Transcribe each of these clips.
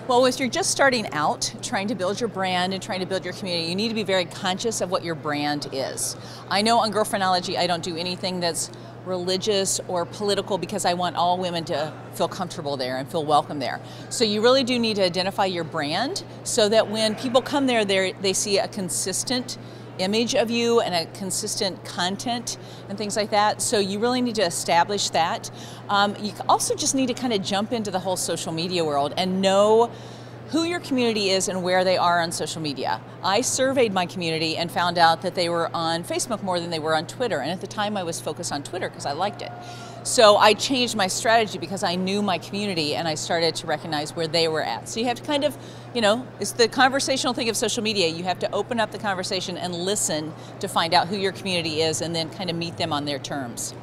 Well, if you're just starting out, trying to build your brand and trying to build your community, you need to be very conscious of what your brand is. I know on Girlfriendology, I don't do anything that's religious or political because I want all women to feel comfortable there and feel welcome there. So you really do need to identify your brand so that when people come there, they see a consistent image of you and a consistent content and things like that. So you really need to establish that. You also just need to kind of jump into the whole social media world and know who your community is and where they are on social media. I surveyed my community and found out that they were on Facebook more than they were on Twitter, and at the time I was focused on Twitter because I liked it. So I changed my strategy because I knew my community and I started to recognize where they were at. So you have to kind of, it's the conversational thing of social media. You have to open up the conversation and listen to find out who your community is and then kind of meet them on their terms.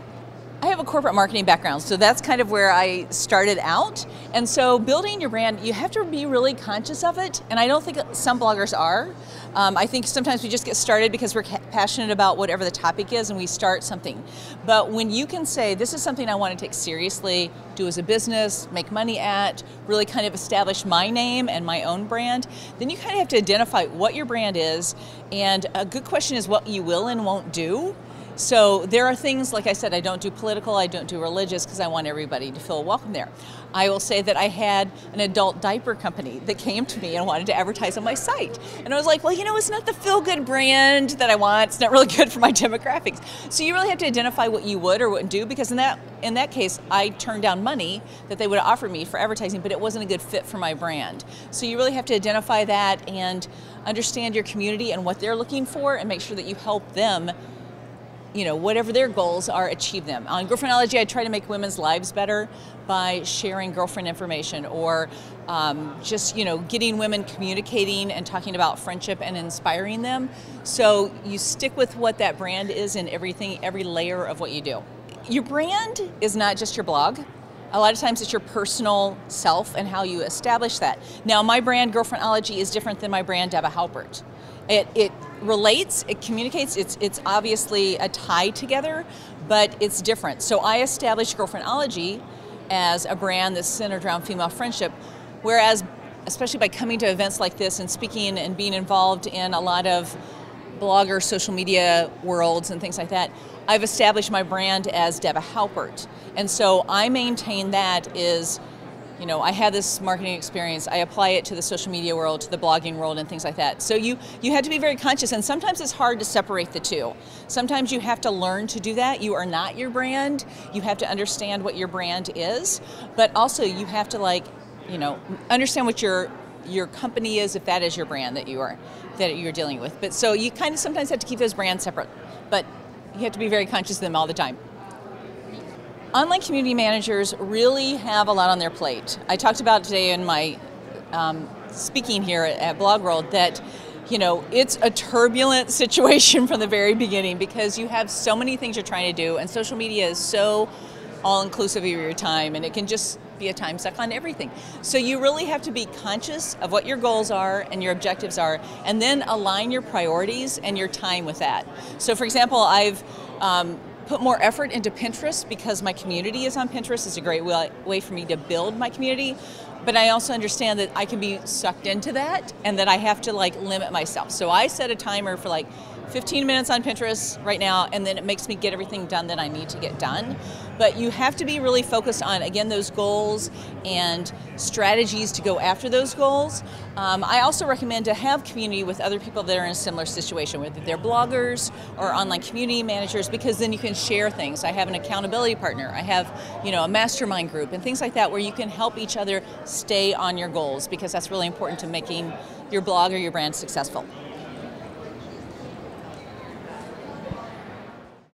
I have a corporate marketing background, so that's kind of where I started out. And so building your brand, you have to be really conscious of it, and I don't think some bloggers are. I think sometimes we just get started because we're passionate about whatever the topic is and we start something. But when you can say, this is something I want to take seriously, do as a business, make money at, really kind of establish my name and my own brand, then you kind of have to identify what your brand is, and a good question is what you will and won't do. So there are things, like I said, I don't do political, I don't do religious because I want everybody to feel welcome there. I will say that I had an adult diaper company that came to me and wanted to advertise on my site. And I was like, well, it's not the feel-good brand that I want. It's not really good for my demographics. So you really have to identify what you would or wouldn't do, because in that case, I turned down money that they would have offered me for advertising, but it wasn't a good fit for my brand. So you really have to identify that and understand your community and what they're looking for and make sure that you help them, whatever their goals are, achieve them. On Girlfriendology, I try to make women's lives better by sharing girlfriend information or just, getting women communicating and talking about friendship and inspiring them. So you stick with what that brand is in every layer of what you do. Your brand is not just your blog. A lot of times it's your personal self and how you establish that. Now, my brand, Girlfriendology, is different than my brand, Debba Haupert. It relates, it communicates, it's obviously a tie together, but it's different. So I established Girlfriendology as a brand that's centered around female friendship, whereas, especially by coming to events like this and speaking and being involved in a lot of blogger social media worlds and things like that, I've established my brand as Debba Haupert. And so I maintain that is, I had this marketing experience, I apply it to the social media world, to the blogging world and things like that. So you have to be very conscious, and sometimes it's hard to separate the two. Sometimes you have to learn to do that. You are not your brand. You have to understand what your brand is, but also you have to understand what your company is, if that is your brand that you're dealing with. But so you kind of sometimes have to keep those brands separate, but you have to be very conscious of them all the time. Online community managers really have a lot on their plate. I talked about today in my speaking here at BlogWorld that it's a turbulent situation from the very beginning because you have so many things you're trying to do, and social media is so all-inclusive of your time, and it can just be a time suck on everything. So you really have to be conscious of what your goals are and your objectives are, and then align your priorities and your time with that. So for example, I've put more effort into Pinterest because my community is on Pinterest. It's a great way for me to build my community, but I also understand that I can be sucked into that and that I have to limit myself. So I set a timer for 15 minutes on Pinterest right now, and then it makes me get everything done that I need to get done. But you have to be really focused on, again, those goals and strategies to go after those goals. I also recommend to have community with other people that are in a similar situation, whether they're bloggers or online community managers, because then you can share things. I have an accountability partner. I have, a mastermind group and things like that where you can help each other stay on your goals, because that's really important to making your blog or your brand successful.